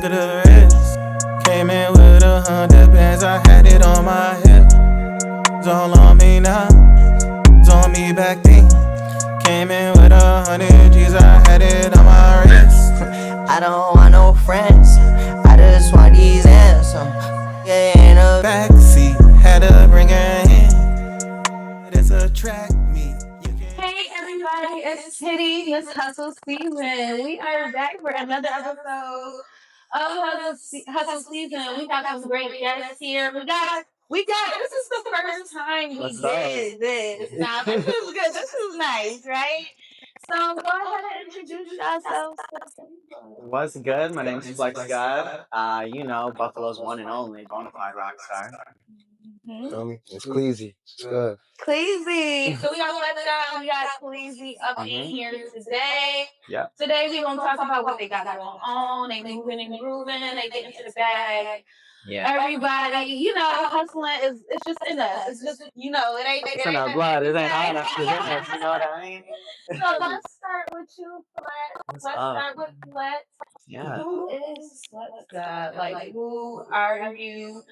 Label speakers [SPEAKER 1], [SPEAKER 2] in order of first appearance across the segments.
[SPEAKER 1] to the wrist. Came in with 100 bands, I had it on my hip. It's all on me now, it's on me back then. Came in with 100 G's, I had it on my wrist.
[SPEAKER 2] I don't want no friends, I just want these answers. Yeah, in a
[SPEAKER 1] Backseat, had to bring her in. It's attract me.
[SPEAKER 3] Hey everybody, it's Kitty. Let's hustle season. We are back for another episode of Hustle season. We got some great guests here. We got. This is the first time we did this. Now this is good. This is nice, right? So go ahead and introduce yourselves.
[SPEAKER 4] What's good? My name's Flxgdd. You know, Buffalo's one and only bona fide rock star.
[SPEAKER 5] It's Cleezy. It's good.
[SPEAKER 3] Cleezy. So we got Flxgdd, we got Cleezy up in here today.
[SPEAKER 4] Yeah.
[SPEAKER 3] Today we're gonna talk about what they got going on. They moving and grooving. They getting to the bag.
[SPEAKER 4] Yeah.
[SPEAKER 3] Everybody, you know, hustling it's just in us. It's just it ain't.
[SPEAKER 4] It's in our blood. It ain't hard enough to do it. You know what I mean?
[SPEAKER 3] So let's start with you, Flex. Let's start with Flex.
[SPEAKER 4] Yeah.
[SPEAKER 3] Who is Flxgdd? Like, who are you?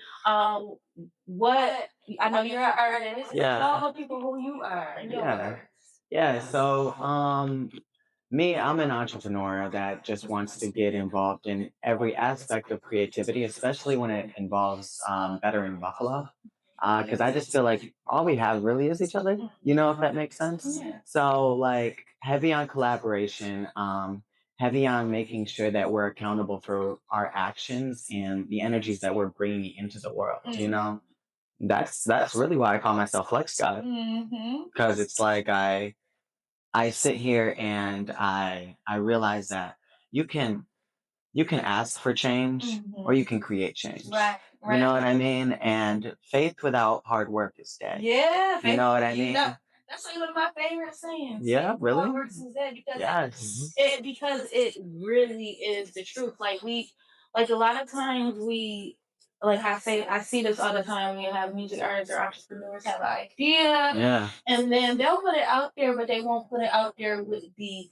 [SPEAKER 3] What? I know you're an artist.
[SPEAKER 4] Yeah.
[SPEAKER 3] Tell people who you are.
[SPEAKER 4] Yeah. So, me, I'm an entrepreneur that just wants to get involved in every aspect of creativity, especially when it involves bettering Buffalo. Because I just feel like all we have really is each other, if that makes sense.
[SPEAKER 3] Yeah.
[SPEAKER 4] So, like, heavy on collaboration, heavy on making sure that we're accountable for our actions and the energies that we're bringing into the world, That's really why I call myself Flxgdd. Because it's like I sit here and I realize that you can ask for change or you can create change.
[SPEAKER 3] Right.
[SPEAKER 4] You know what I mean? And faith without hard work is dead.
[SPEAKER 3] Yeah.
[SPEAKER 4] You know what I mean?
[SPEAKER 3] That's like one of my favorite sayings.
[SPEAKER 4] Yeah, really?
[SPEAKER 3] Hard work is dead because
[SPEAKER 4] Yes.
[SPEAKER 3] because it really is the truth. Like a lot of times I see this all the time. We have music artists or entrepreneurs have an idea,
[SPEAKER 4] Yeah.
[SPEAKER 3] and then they'll put it out there, but they won't put it out there with the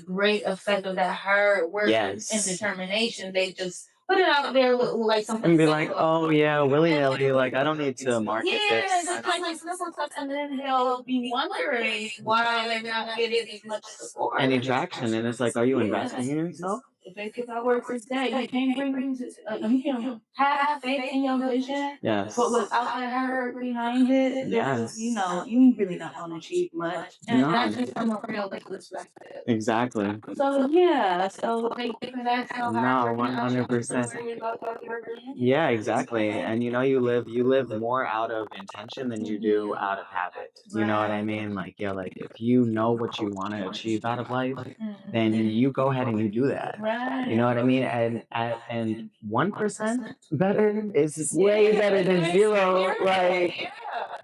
[SPEAKER 3] great effect of that hard work and determination. They just put it out there with like something
[SPEAKER 4] And be like, oh yeah, willy nilly. Like I don't need to market this.
[SPEAKER 3] just like simple stuff, and then they'll be wondering why they're not getting as much support.
[SPEAKER 4] Any traction, and it's like, are you investing in yourself?
[SPEAKER 3] If they pick out work for that, you can't bring music. You can have faith in your vision,
[SPEAKER 4] Yes.
[SPEAKER 3] but without that hurt behind it,
[SPEAKER 4] Yes.
[SPEAKER 3] you really not gonna achieve much. And that's just from a real perspective.
[SPEAKER 4] Exactly.
[SPEAKER 3] So yeah, so thank you for that. So
[SPEAKER 4] No, 100%. Yeah, exactly. And you live more out of intention than you do out of habit. You know what I mean? Like, yeah, like if you know what you want to achieve out of life, then you go ahead and you do that.
[SPEAKER 3] Right.
[SPEAKER 4] You know what I mean? And 1% better is way better than zero. Like,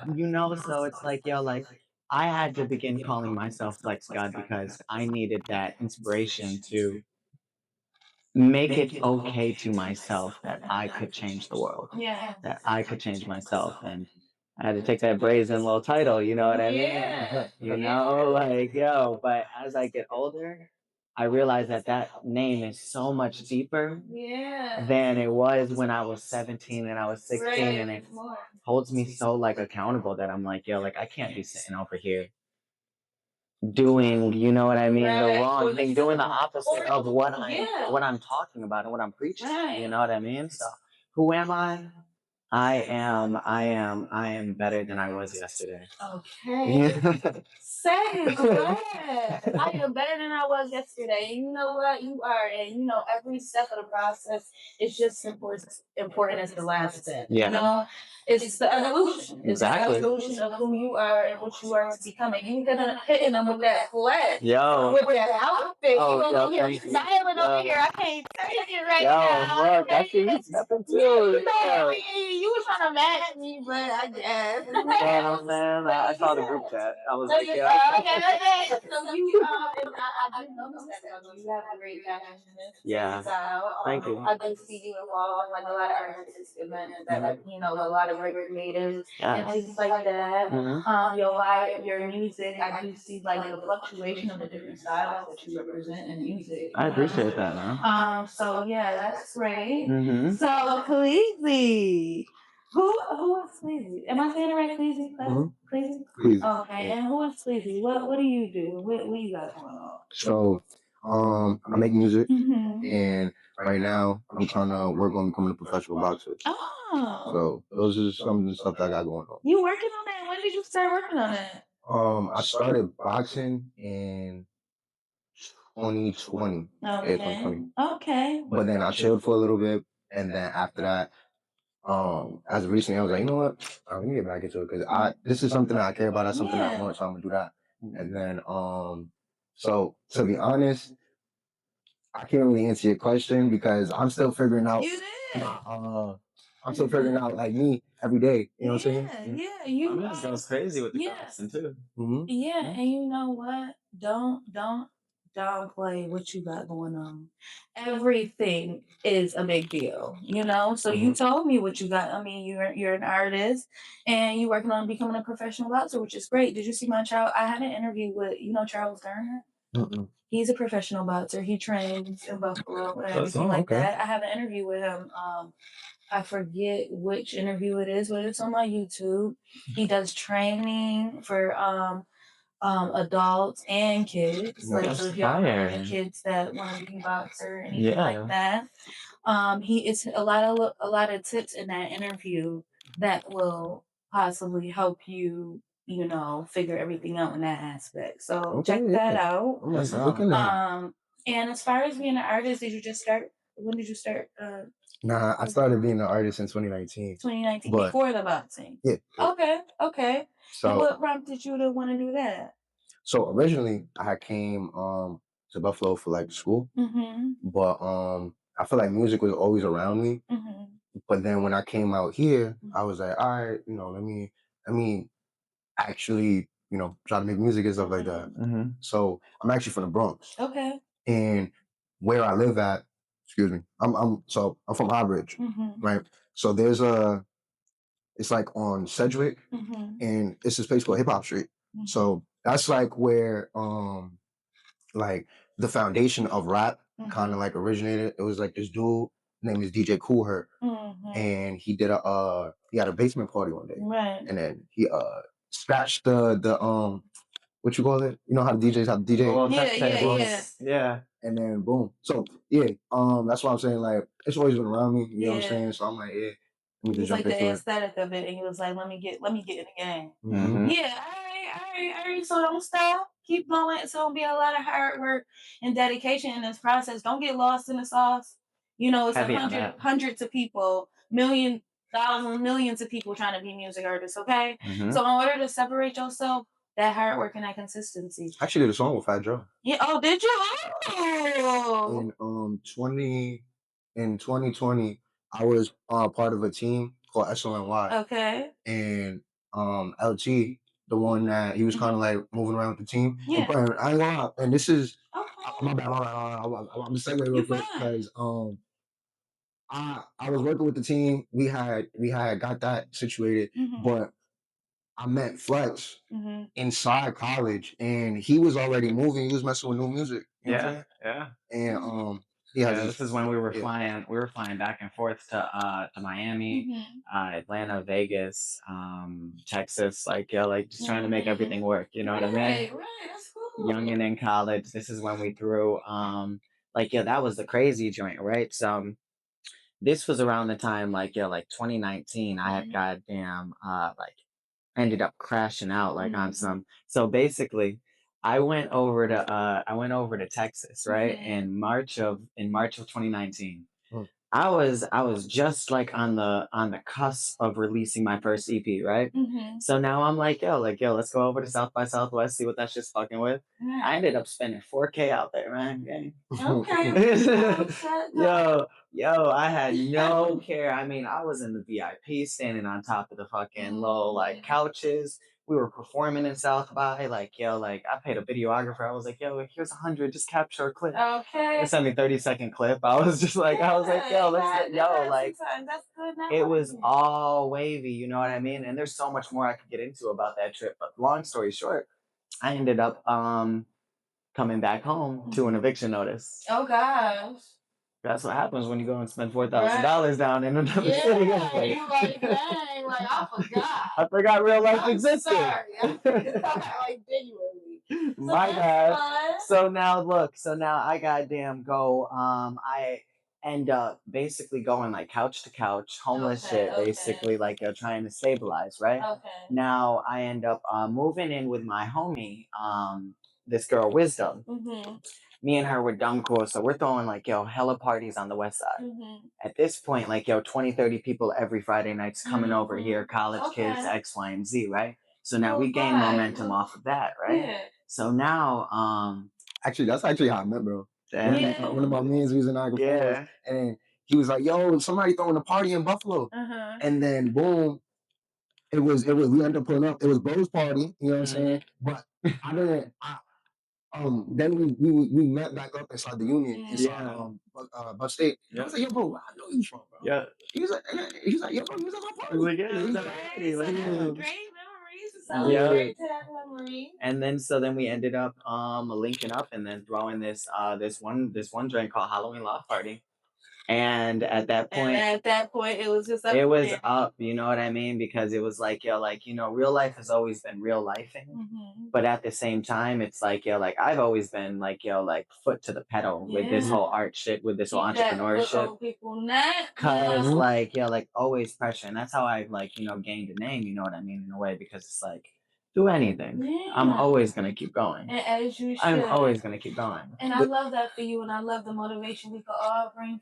[SPEAKER 4] so it's like, like I had to begin calling myself Flxgdd because I needed that inspiration to make it okay to myself that I could change the world.
[SPEAKER 3] Yeah.
[SPEAKER 4] That I could change myself. And I had to take that brazen little title, you know what I mean? But as I get older, I realize that name is so much deeper than it was when I was 17 and I was 16, and it holds me so accountable that I'm like, I can't be sitting over here doing, you know what I mean, the wrong thing, doing the opposite of what I'm talking about and what I'm preaching. You know what I mean? So who am I? I am better than I was yesterday.
[SPEAKER 3] Okay. Same. I am better than I was yesterday. And you know what? You are. And every step of the process is just important as the last step.
[SPEAKER 4] Yeah.
[SPEAKER 3] It's the evolution.
[SPEAKER 4] Exactly.
[SPEAKER 3] It's the evolution of who you are and what you are becoming. You're gonna hitting them with that flesh.
[SPEAKER 4] Yo.
[SPEAKER 3] With that outfit.
[SPEAKER 4] Oh,
[SPEAKER 3] You're smiling over here. I can't take it right now.
[SPEAKER 4] Yo, look, I see you stepping too.
[SPEAKER 3] You were trying to match me, but I guess.
[SPEAKER 4] Man, I saw the group chat. I was like,
[SPEAKER 3] Okay. So you, I noticed that about you. You have a great passion.
[SPEAKER 4] Yeah. Thank you.
[SPEAKER 3] I do see you involved in like a lot of artistic events that like, you know, a lot of great creatives and things like that. Your music, I do see like the fluctuation of the different styles that you represent in music.
[SPEAKER 4] I appreciate that, man.
[SPEAKER 3] So yeah, that's great.
[SPEAKER 4] Mm-hmm.
[SPEAKER 3] So Cleezy. Who is Cleezy? Am I saying it right, Cleezy? Cleezy?
[SPEAKER 5] Please.
[SPEAKER 3] Okay, and who is Cleezy? What do you do? What you got going on?
[SPEAKER 5] So, I make music,
[SPEAKER 3] Mm-hmm.
[SPEAKER 5] and right now I'm trying to work on becoming a professional boxer.
[SPEAKER 3] Oh.
[SPEAKER 5] So those are some of the stuff that I got going on.
[SPEAKER 3] You working on that? When did you start working on that?
[SPEAKER 5] I started boxing in 2020. Yeah, 2020.
[SPEAKER 3] Okay.
[SPEAKER 5] But then I chilled for a little bit, and then after that, as of recently, I was like, you know what? Let me get back into it because this is something that I care about. That's something that I want, so I'm gonna do that. And then, so to be honest, I can't really answer your question because I'm still figuring out.
[SPEAKER 3] You did.
[SPEAKER 5] I'm still figuring out like me every day. You know what I'm saying?
[SPEAKER 3] Yeah. You
[SPEAKER 4] goes crazy with the boxing too.
[SPEAKER 5] Mm-hmm.
[SPEAKER 3] Yeah, and you know what? Don't downplay what you got going on. Everything is a big deal, you know. So you told me what you got. I mean, you're an artist, and you're working on becoming a professional boxer, which is great. Did you see my child? I had an interview with Charles Garner.
[SPEAKER 5] Mm-mm.
[SPEAKER 3] He's a professional boxer. He trains in Buffalo and everything like that. I have an interview with him. I forget which interview it is, but it's on my YouTube. He does training for adults and kids. Like so if y'all have any kids that want to be boxer or anything like that. He is a lot of tips in that interview that will possibly help you, figure everything out in that aspect. So check that out. And as far as being an artist, did you just start? When did you start?
[SPEAKER 5] Nah, I started being an artist in 2019.
[SPEAKER 3] 2019, before the boxing.
[SPEAKER 5] Yeah.
[SPEAKER 3] Okay.
[SPEAKER 5] So
[SPEAKER 3] and what prompted you to want to do that?
[SPEAKER 5] So originally I came to Buffalo for like school, but I feel like music was always around me. But then when I came out here, I was like, all right, let me actually try to make music and stuff like that. So I'm actually from the Bronx.
[SPEAKER 3] Okay.
[SPEAKER 5] And where I live at, excuse me, I'm from Highbridge, right? So it's like on Sedgwick, and it's this place called Hip Hop Street. So that's like where like the foundation of rap kind of like originated. It was like this dude named is DJ Cool Herc, and he did he had a basement party one day,
[SPEAKER 3] right?
[SPEAKER 5] And then he scratched the what you call it? You know how the DJs have the DJ?
[SPEAKER 3] Yeah.
[SPEAKER 5] And then boom. So yeah, that's why I'm saying like it's always been around me. You know what I'm saying? So I'm like, yeah.
[SPEAKER 3] It was like the aesthetic of it, and he was like, "Let me get in the game." Yeah, all right. So don't stop, keep going. It's gonna be a lot of hard work and dedication in this process. Don't get lost in the sauce. It's hundreds of people, millions of people trying to be music artists. Okay, so in order to separate yourself, that hard work and that consistency.
[SPEAKER 5] I actually did a song with Fat Joe.
[SPEAKER 3] Yeah. Oh, did you? Oh.
[SPEAKER 5] In 2020. I was part of a team called SONY.
[SPEAKER 3] Okay.
[SPEAKER 5] And LG, the one that he was kind of like moving around with the team.
[SPEAKER 3] Yeah.
[SPEAKER 5] I ain't gonna lie. And this is my bad. I'm just saying real quick because I was working with the team. We had got that situated, but I met Flex inside college, and he was already moving. He was messing with new music. You know what I'm saying? And
[SPEAKER 4] this is when we were flying. We were flying back and forth to Miami, Atlanta, Vegas, Texas. Like just trying to make everything work. You know what I mean?
[SPEAKER 3] Right. That's cool.
[SPEAKER 4] Young and in college. This is when we threw. That was the crazy joint, right? So this was around the time like 2019. I had goddamn ended up crashing out on some. So basically, I went over to Texas, right? In March of 2019. I was just like on the cusp of releasing my first EP, right? So now I'm like, yo, let's go over to South by Southwest, see what that shit's fucking with. I ended up spending $4K out there, man.
[SPEAKER 3] Okay.
[SPEAKER 4] Yo, I had no care. I mean, I was in the VIP standing on top of the fucking low couches, We were performing in South by, like, yo, like, I paid a videographer. I was like, yo, here's 100, just capture a clip.
[SPEAKER 3] Okay.
[SPEAKER 4] They sent me 30-second clip. I was just like, I was like, yo, let's, yo, like,
[SPEAKER 3] that's good.
[SPEAKER 4] it was all wavy, you know what I mean? And there's so much more I could get into about that trip. But long story short, I ended up coming back home to an eviction notice.
[SPEAKER 3] Oh gosh.
[SPEAKER 4] That's what happens when you go and spend $4,000 down in another city.
[SPEAKER 3] Yeah, you like, dang, like I forgot.
[SPEAKER 4] I forgot real life existed.
[SPEAKER 3] Sorry. Like genuinely.
[SPEAKER 4] My bad. So now look, I goddamn go. I end up basically going like couch to couch, homeless shit, basically like trying to stabilize, right?
[SPEAKER 3] Okay.
[SPEAKER 4] Now I end up moving in with my homie, this girl Wisdom.
[SPEAKER 3] Mm-hmm.
[SPEAKER 4] Me and her were dumb cool, so we're throwing like hella parties on the west side.
[SPEAKER 3] Mm-hmm.
[SPEAKER 4] At this point, like 20, 30 people every Friday nights coming over here, college kids, X, Y, and Z, right? So now we gain momentum off of that, right?
[SPEAKER 3] Yeah.
[SPEAKER 4] So now,
[SPEAKER 5] Actually, that's actually how I met, bro.
[SPEAKER 4] Yeah.
[SPEAKER 5] One of my mans was in Niagara Falls, and he was like, "Yo, somebody throwing a party in Buffalo," and then boom, it was we ended up pulling up. It was Bro's party, you know what I'm saying? But I didn't. Then we met back up inside the Union inside Bus State. I was like, "Yo, bro, where I know you from, bro?"
[SPEAKER 4] Yeah.
[SPEAKER 5] He was like, "Yo, bro, you was at my party."
[SPEAKER 4] I was like, yeah, it was at my party. Like,
[SPEAKER 3] Great memories. Celebrate that memory.
[SPEAKER 4] And then we ended up linking up and then throwing this one drink called Halloween Loft Party. And at that point,
[SPEAKER 3] it was just up.
[SPEAKER 4] It was up, you know what I mean? Because it was like, real life has always been real lifing.
[SPEAKER 3] Mm-hmm.
[SPEAKER 4] But at the same time, it's like, like I've always been like, like foot to the pedal with this whole art shit, with this whole entrepreneurship. Cause like always pressure. And that's how I gained a name, you know what I mean, in a way, because it's like, do anything.
[SPEAKER 3] Yeah.
[SPEAKER 4] I'm always gonna keep going.
[SPEAKER 3] And as you should.
[SPEAKER 4] I'm always gonna keep going.
[SPEAKER 3] And I love that for you, and I love the motivation we could all bring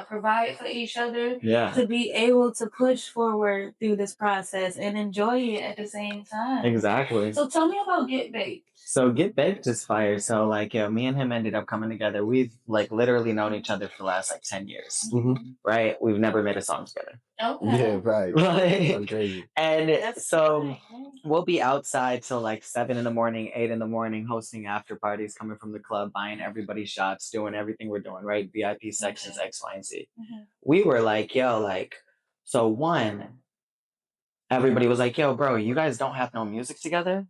[SPEAKER 3] provide for each other.
[SPEAKER 4] Yeah.
[SPEAKER 3] To be able to push forward through this process and enjoy it at the same time.
[SPEAKER 4] Exactly.
[SPEAKER 3] So tell me about Get Baked.
[SPEAKER 4] So Get Baked is fire. So me and him ended up coming together. We've literally known each other for the last 10 years.
[SPEAKER 5] Mm-hmm.
[SPEAKER 4] Right? We've never made a song together.
[SPEAKER 3] Okay.
[SPEAKER 5] Yeah, right.
[SPEAKER 4] That's
[SPEAKER 5] crazy.
[SPEAKER 4] And we'll be outside till 7 in the morning, 8 in the morning, hosting after parties, coming from the club, buying everybody shots, doing everything we're doing, right? VIP sections, X, Y, and Z.
[SPEAKER 3] Mm-hmm.
[SPEAKER 4] We were like, so one, everybody was like, yo, bro, you guys don't have no music together?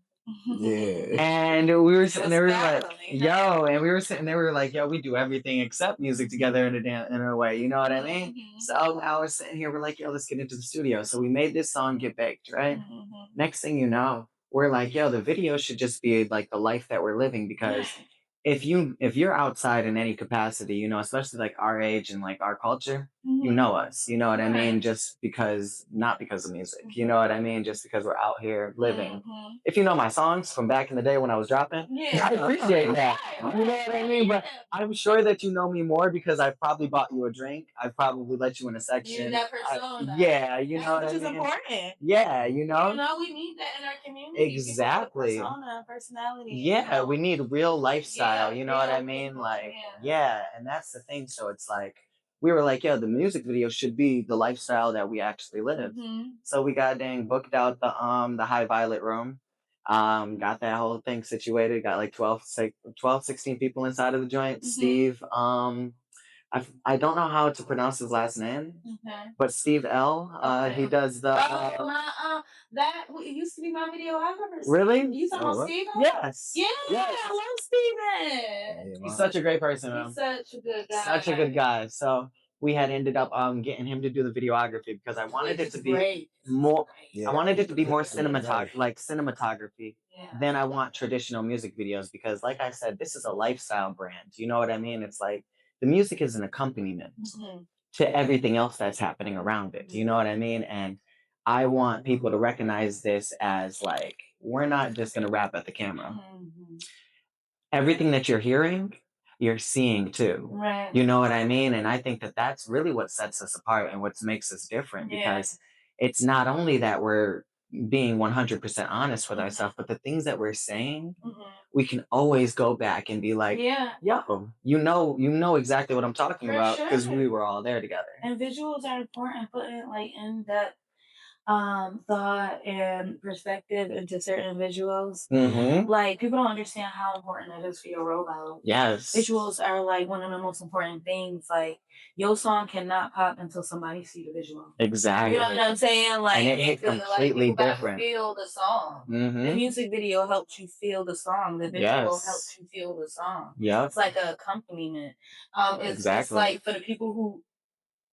[SPEAKER 5] Yeah.
[SPEAKER 4] And we were sitting there, we were sitting there, we were like, yo, we do everything except music together in a way, you know what I mean?
[SPEAKER 3] Mm-hmm.
[SPEAKER 4] So now we're sitting here, we're like, yo, let's get into the studio. So we made this song, Get Baked, right?
[SPEAKER 3] Mm-hmm.
[SPEAKER 4] Next thing you know, we're like, yo, the video should just be like the life that we're living, because if you're outside in any capacity, especially like our age and like our culture, you know us, you know what I mean? Just because, not because of music, you know what I mean? Just because we're out here living.
[SPEAKER 3] Mm-hmm.
[SPEAKER 4] If you know my songs from back in the day when I was dropping, I appreciate that. You know what I mean? But I'm sure that you know me more because I've probably bought you a drink. I've probably let you in a section.
[SPEAKER 3] That persona.
[SPEAKER 4] You know what I mean?
[SPEAKER 3] Which is important.
[SPEAKER 4] Yeah,
[SPEAKER 3] we need that in our community.
[SPEAKER 4] Exactly.
[SPEAKER 3] Persona, personality.
[SPEAKER 4] Yeah, we need real lifestyle, you know what I mean? Like, and that's the thing. So it's like, we were like, the music video should be the lifestyle that we actually live.
[SPEAKER 3] Mm-hmm.
[SPEAKER 4] So we got booked out the High Violet room. Got that whole thing situated, got like 12, 16 people inside of the joint.
[SPEAKER 3] Mm-hmm.
[SPEAKER 4] Steve, I don't know how to pronounce his last name, but Steve L. He does the.
[SPEAKER 3] That used to be my videographer.
[SPEAKER 4] Really?
[SPEAKER 3] You talking about Steve?
[SPEAKER 4] Yes.
[SPEAKER 3] Yeah, I love Steven.
[SPEAKER 4] He's such a great person, man.
[SPEAKER 3] He's such a good guy.
[SPEAKER 4] Such a good guy. So we had ended up getting him to do the videography because I wanted it to be more. I wanted it to be more cinematography than I want traditional music videos, because, like I said, this is a lifestyle brand. You know what I mean? It's like the music is an accompaniment to everything else that's happening around it. You know what I mean? And I want people to recognize this as like, we're not just gonna rap at the camera.
[SPEAKER 3] Mm-hmm.
[SPEAKER 4] Everything that you're hearing, you're seeing too.
[SPEAKER 3] Right.
[SPEAKER 4] You know what I mean? And I think that that's really what sets us apart and what makes us different, because it's not only that we're being 100% honest with ourselves, but the things that we're saying, we can always go back and be like, yo, you know exactly what I'm talking about, because we were all there together.
[SPEAKER 3] And visuals are important, putting in depth thought and perspective into certain visuals.
[SPEAKER 4] Mm-hmm.
[SPEAKER 3] Like, people don't understand how important it is for your rollout.
[SPEAKER 4] Yes.
[SPEAKER 3] Visuals are like one of the most important things. Like, your song cannot pop until somebody see the visual.
[SPEAKER 4] Exactly.
[SPEAKER 3] You know what I'm saying? Like,
[SPEAKER 4] and it hit completely
[SPEAKER 3] like,
[SPEAKER 4] different.
[SPEAKER 3] feel the song.
[SPEAKER 4] Mm-hmm.
[SPEAKER 3] The music video helps you feel the song. The visual helps you feel the song.
[SPEAKER 4] Yeah.
[SPEAKER 3] It's like an accompaniment. It's
[SPEAKER 4] Exactly.
[SPEAKER 3] like for the people who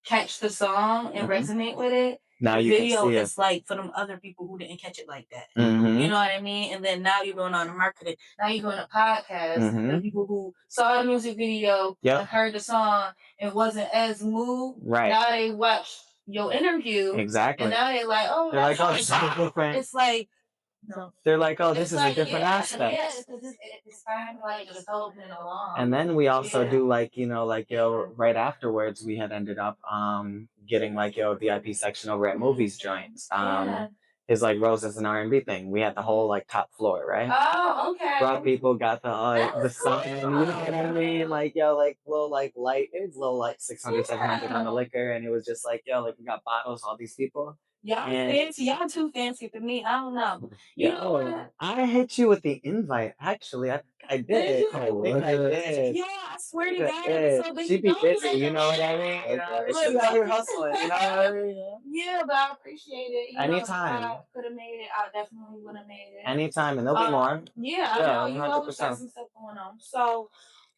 [SPEAKER 3] catch the song and resonate with it.
[SPEAKER 4] Now
[SPEAKER 3] the
[SPEAKER 4] you
[SPEAKER 3] video
[SPEAKER 4] can see
[SPEAKER 3] is like for them other people who didn't catch it like that.
[SPEAKER 4] Mm-hmm.
[SPEAKER 3] You know what I mean? And then now you're going on to marketing. Now you're doing a podcast. The people who saw the music video and heard the song and wasn't as moved.
[SPEAKER 4] Right.
[SPEAKER 3] Now they watch your interview.
[SPEAKER 4] Exactly.
[SPEAKER 3] And now they're like, oh,
[SPEAKER 4] they're like, oh,
[SPEAKER 3] it's
[SPEAKER 4] different.
[SPEAKER 3] It's like, no.
[SPEAKER 4] They're like, oh, this
[SPEAKER 3] It's
[SPEAKER 4] is
[SPEAKER 3] like,
[SPEAKER 4] a different aspect.
[SPEAKER 3] Yeah, it's kind of like just holding it along.
[SPEAKER 4] And then we also do like, you know, like, yo, right afterwards, we had ended up getting like, yo, a VIP section over at Movies Joints. His like Roses and R&B thing. We had the whole like top floor, right?
[SPEAKER 3] Oh, okay.
[SPEAKER 4] Brought people, got the sun, you know what I mean? Like, yo, like little like light, it was little like 600, 700 on the liquor, and it was just like, yo, like we got bottles, all these people.
[SPEAKER 3] Y'all fancy. Y'all too fancy for me. I don't know.
[SPEAKER 4] You know what? I hit you with the invite. Actually, I did.
[SPEAKER 3] Did you?
[SPEAKER 4] I think I did.
[SPEAKER 3] Yeah, I swear to
[SPEAKER 4] I
[SPEAKER 3] God,
[SPEAKER 4] did.
[SPEAKER 3] so busy.
[SPEAKER 4] She be
[SPEAKER 3] Don't
[SPEAKER 4] busy,
[SPEAKER 3] let
[SPEAKER 4] you
[SPEAKER 3] them-
[SPEAKER 4] know what I mean? You know, she's out here hustling, you know what I mean?
[SPEAKER 3] Yeah, but I appreciate it. You
[SPEAKER 4] Anytime.
[SPEAKER 3] Know, if I could have made it, I definitely would have made it.
[SPEAKER 4] Anytime, and there'll be more.
[SPEAKER 3] Yeah, I know. You always got some stuff going on. So,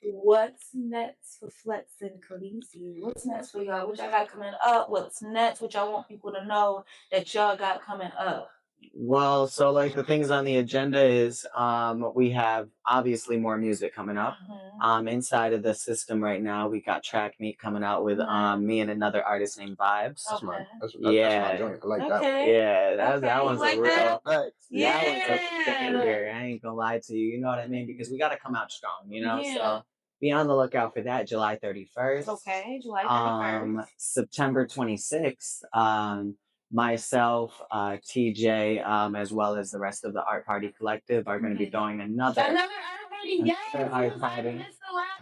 [SPEAKER 3] what's next for Flex and Cleezy? What's next for y'all? What y'all got coming up? What's next? What y'all want people to know that y'all got coming up?
[SPEAKER 4] Well, so like the things on the agenda is we have obviously more music coming up. Inside of the system right now, we got Track Meet coming out with me and another artist named Vibes.
[SPEAKER 5] That's my
[SPEAKER 4] yeah.
[SPEAKER 5] joint. I like that.
[SPEAKER 4] Yeah, that
[SPEAKER 3] You
[SPEAKER 4] one's
[SPEAKER 3] like
[SPEAKER 4] a real
[SPEAKER 3] that?
[SPEAKER 4] that one's a banger. I ain't gonna lie to you. You know what I mean? Because we gotta come out strong, you know? So be on the lookout for that July 31st.
[SPEAKER 3] Okay, July 31st.
[SPEAKER 4] September 26th. Myself, TJ, as well as the rest of the Art Party Collective are going to be throwing another
[SPEAKER 3] Art Party. Yes.
[SPEAKER 4] Art Party.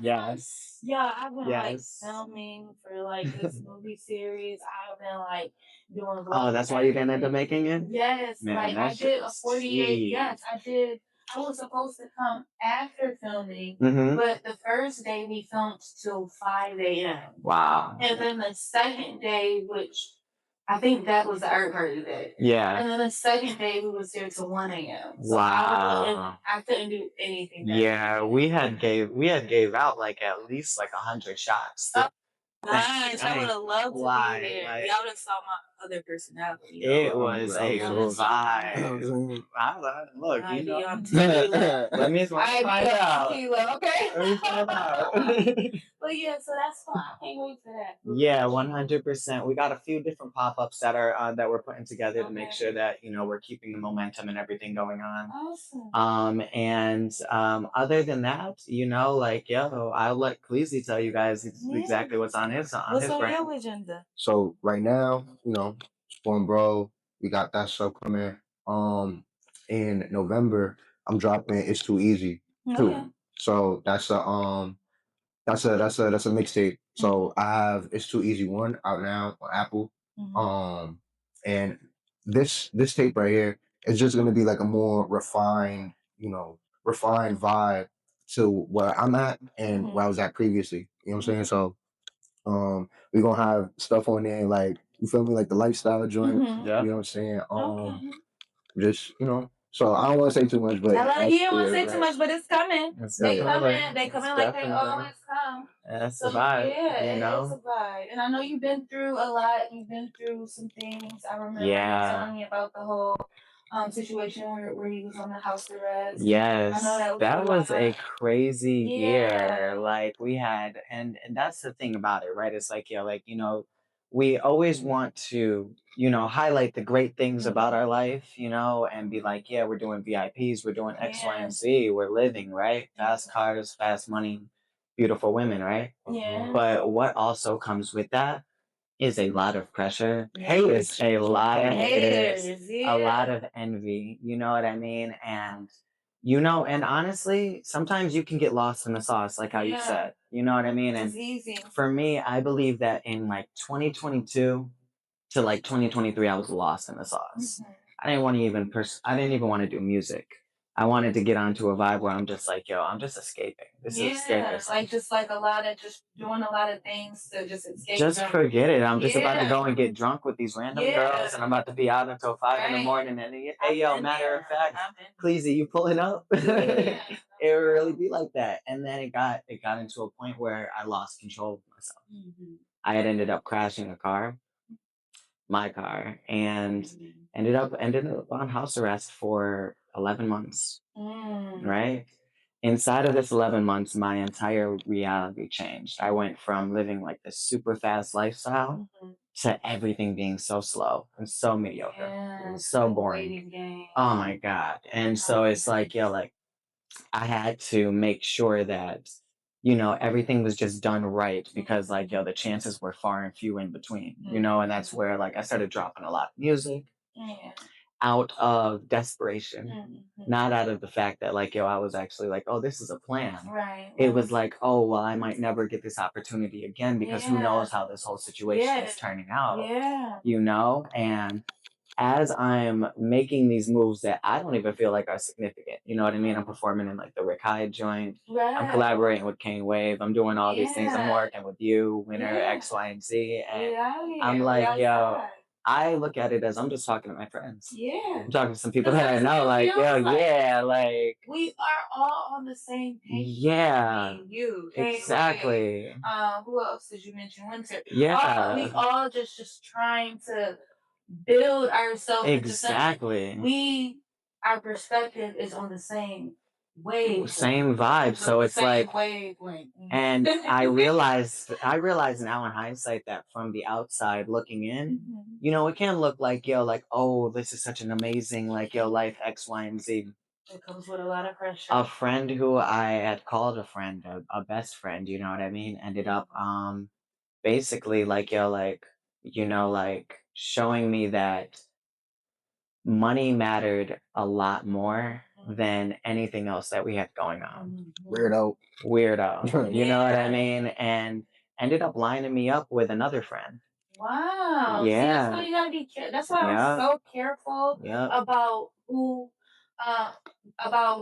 [SPEAKER 4] Yes.
[SPEAKER 3] Yeah, I've been like filming for like this movie series. I've been like doing.
[SPEAKER 4] Oh, that's why you didn't end up making it?
[SPEAKER 3] Yes,
[SPEAKER 4] Man,
[SPEAKER 3] like I did a 48. Yes, I did. I was supposed to come after filming, but the first day we filmed till 5 a.m.
[SPEAKER 4] Wow.
[SPEAKER 3] And then the second day, which I think that was the Art Party day.
[SPEAKER 4] Yeah.
[SPEAKER 3] And then the second day we was there till 1 a.m. So
[SPEAKER 4] wow.
[SPEAKER 3] I couldn't do anything.
[SPEAKER 4] Yeah, we had gave out like at least like 100 shots.
[SPEAKER 3] Nice. I would have loved to be there.
[SPEAKER 4] Like,
[SPEAKER 3] y'all would have saw my other personality.
[SPEAKER 4] It was a vibe. Look, you know. Let me find out.
[SPEAKER 3] Okay.
[SPEAKER 4] Let me find out.
[SPEAKER 3] But yeah, so that's fun. I can't wait for that.
[SPEAKER 4] Yeah, 100%. We got a few different pop-ups that are that we're putting together to make sure that you know we're keeping the momentum and everything going on.
[SPEAKER 3] Awesome.
[SPEAKER 4] And other than that, you know, like yo, I'll let Cleezy tell you guys exactly what's on his
[SPEAKER 3] What's on your agenda?
[SPEAKER 5] So right now, you know, Spawn Bro, we got that stuff coming. In November, I'm dropping It's Too Easy too. So that's a mixtape. So I have It's Too Easy 1 out now on Apple. And this tape right here is just gonna be like a more refined, refined vibe to where I'm at and where I was at previously. You know what I'm saying? So we're gonna have stuff on there like you feel me, like the lifestyle joint.
[SPEAKER 4] Yeah.
[SPEAKER 5] You know what I'm saying? Just, you know. So I don't want to say too much, but
[SPEAKER 3] you don't want to say too much, but it's coming. They coming like they always come.
[SPEAKER 4] That's a vibe.
[SPEAKER 3] Yeah,
[SPEAKER 4] you know?
[SPEAKER 3] It's a vibe. And I know you've been through a lot. You've been through some things. I remember you telling me about the whole situation where he was on the house arrest.
[SPEAKER 4] Yes, that was a crazy
[SPEAKER 3] Yeah.
[SPEAKER 4] year. Like we had, and that's the thing about it, right? It's like, yeah, like, you know, we always want to, you know, highlight the great things about our life, you know, and be like, yeah, we're doing VIPs, we're doing X, Y, and Z, we're living, right? Fast cars, fast money, beautiful women, right?
[SPEAKER 3] Yeah.
[SPEAKER 4] But what also comes with that is a lot of pressure. Haters. A lot of haters. A lot of envy. You know what I mean? And you know, and honestly, sometimes you can get lost in the sauce, like how you said. You know what I mean? And
[SPEAKER 3] it's easy.
[SPEAKER 4] For me, I believe that in like 2022, to like 2023, I was lost in the sauce. I didn't want to even I didn't even want to do music. I wanted to get onto a vibe where I'm just like, yo, I'm just escaping. This is escapism.
[SPEAKER 3] Like just like a lot of just doing a lot of things to just escape.
[SPEAKER 4] Just forget it. I'm just about to go and get drunk with these random girls, and I'm about to be out until 5 in the morning. And hey, yo, matter of fact, Cleezy, you pulling up? It would really be like that. And then it got into a point where I lost control of myself. I had ended up crashing my car, and ended up on house arrest for 11 months. Right? Inside of this 11 months, my entire reality changed. I went from living like this super fast lifestyle to everything being so slow and so mediocre and so boring. Oh my God. And so it's like, yo, like I had to make sure that, everything was just done right, because like, yo, the chances were far and few in between, and that's where like I started dropping a lot of music out of desperation, not out of the fact that like, yo, I was actually like, oh, this is a plan.
[SPEAKER 3] Right.
[SPEAKER 4] It was like, oh, well, I might never get this opportunity again, because who knows how this whole situation is turning out, and as I'm making these moves that I don't even feel like are significant, you know what I mean? I'm performing in like the Rick Hyde joint. I'm collaborating with Kane Wave. I'm doing all these things. I'm working with you, Winner, X, Y, and Z. And I'm like, yo, I look at it as I'm just talking to my friends. I'm talking to some people that I know, like, yo, like
[SPEAKER 3] we are all on the same page.
[SPEAKER 4] Yeah.
[SPEAKER 3] You.
[SPEAKER 4] Exactly.
[SPEAKER 3] Who else did you mention? Winter.
[SPEAKER 4] Yeah.
[SPEAKER 3] We all just trying to build ourselves.
[SPEAKER 4] Exactly.
[SPEAKER 3] Our perspective is on the same wave.
[SPEAKER 4] Same vibe. So it's like
[SPEAKER 3] wavelength.
[SPEAKER 4] And I realized now in hindsight that from the outside looking in, it can look like, yo, like, oh, this is such an amazing, like, yo, life X, Y, and Z.
[SPEAKER 3] It comes with a lot of pressure.
[SPEAKER 4] A friend who I had called a friend, a best friend, you know what I mean, ended up basically like, yo, like, like showing me that money mattered a lot more than anything else that we had going on.
[SPEAKER 5] Weirdo.
[SPEAKER 4] You know what I mean? And ended up lining me up with another friend.
[SPEAKER 3] Wow.
[SPEAKER 4] Yeah.
[SPEAKER 3] See, that's why you gotta be careful. That's why I'm so careful about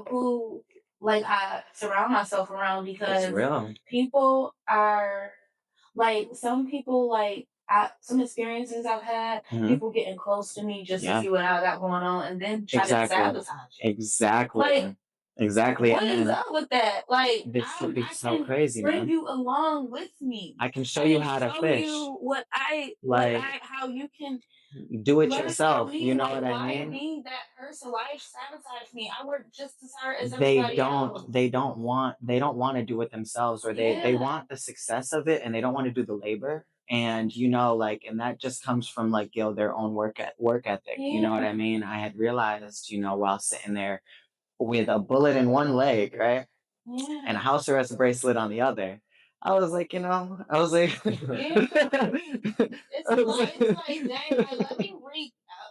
[SPEAKER 3] who like I surround myself around, because people are like, some people like some experiences I've had, people getting close to me just to see what I got going on, and then try to sabotage it.
[SPEAKER 4] Exactly.
[SPEAKER 3] What is up with that? Like,
[SPEAKER 4] this would be so crazy,
[SPEAKER 3] bring
[SPEAKER 4] man.
[SPEAKER 3] you along with me.
[SPEAKER 4] I can show you how to fish.
[SPEAKER 3] How you can
[SPEAKER 4] do it yourself. You know what I mean?
[SPEAKER 3] Why be that person? Why sabotage me? I work just as hard as
[SPEAKER 4] they
[SPEAKER 3] everybody else.
[SPEAKER 4] They don't want to do it themselves, or they want the success of it, and they don't want to do the labor. And like, and that just comes from like, their own work ethic. You know what I mean? I had realized, while sitting there with a bullet in one leg, right? And a house arrest bracelet on the other. I was like, I was like,
[SPEAKER 3] it's like, dang, let me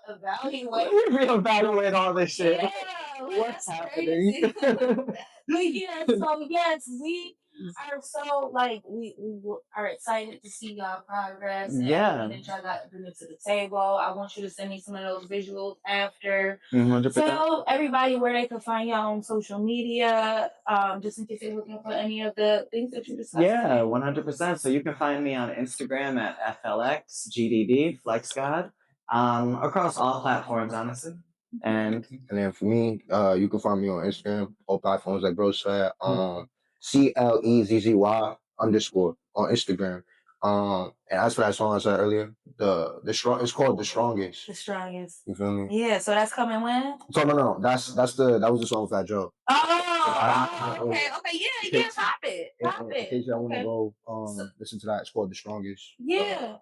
[SPEAKER 4] reevaluate all this shit.
[SPEAKER 3] Yeah,
[SPEAKER 4] what's happening?
[SPEAKER 3] But yeah, so yes, we are so like we are excited to see y'all progress. And that y'all got to bring it to the table. I want you to send me some of those visuals after.
[SPEAKER 4] 100%.
[SPEAKER 3] Tell everybody where they can find y'all on social media, just in case they're looking for any of the things that you discussed.
[SPEAKER 4] Yeah, 100%. So you can find me on Instagram at Flxgdd, Flxgdd, across all platforms, honestly. And
[SPEAKER 5] then for me, you can find me on Instagram, all platforms like bro said, CLEZZY_ on Instagram. And as for that song I said earlier, the strong, it's called The Strongest.
[SPEAKER 3] The Strongest.
[SPEAKER 5] You feel me?
[SPEAKER 3] Yeah, so that's coming when?
[SPEAKER 5] So no, that was the song with Fat Joe.
[SPEAKER 3] Okay, yeah, pop it.
[SPEAKER 5] In case y'all want to go listen to that, it's called The Strongest.
[SPEAKER 3] Yeah.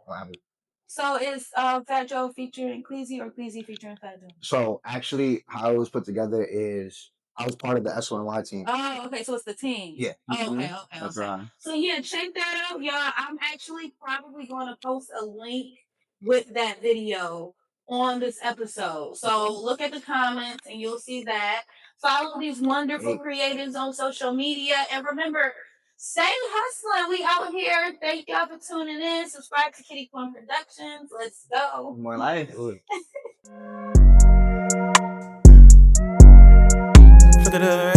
[SPEAKER 3] So is Fat Joe featuring Cleezy, or Cleezy featuring Fat Joe?
[SPEAKER 5] So actually, how it was put together is I was part of the SLNY team.
[SPEAKER 3] Oh, okay. So it's the team.
[SPEAKER 5] Yeah.
[SPEAKER 3] Oh, okay. That's right. So yeah, check that out, y'all. I'm actually probably going to post a link with that video on this episode. So look at the comments and you'll see that. Follow these wonderful creatives on social media, and remember, Stay hustling. We out here. Thank y'all for tuning in. Subscribe to Kitty Corn Productions. Let's go.
[SPEAKER 4] More life.
[SPEAKER 1] Look at the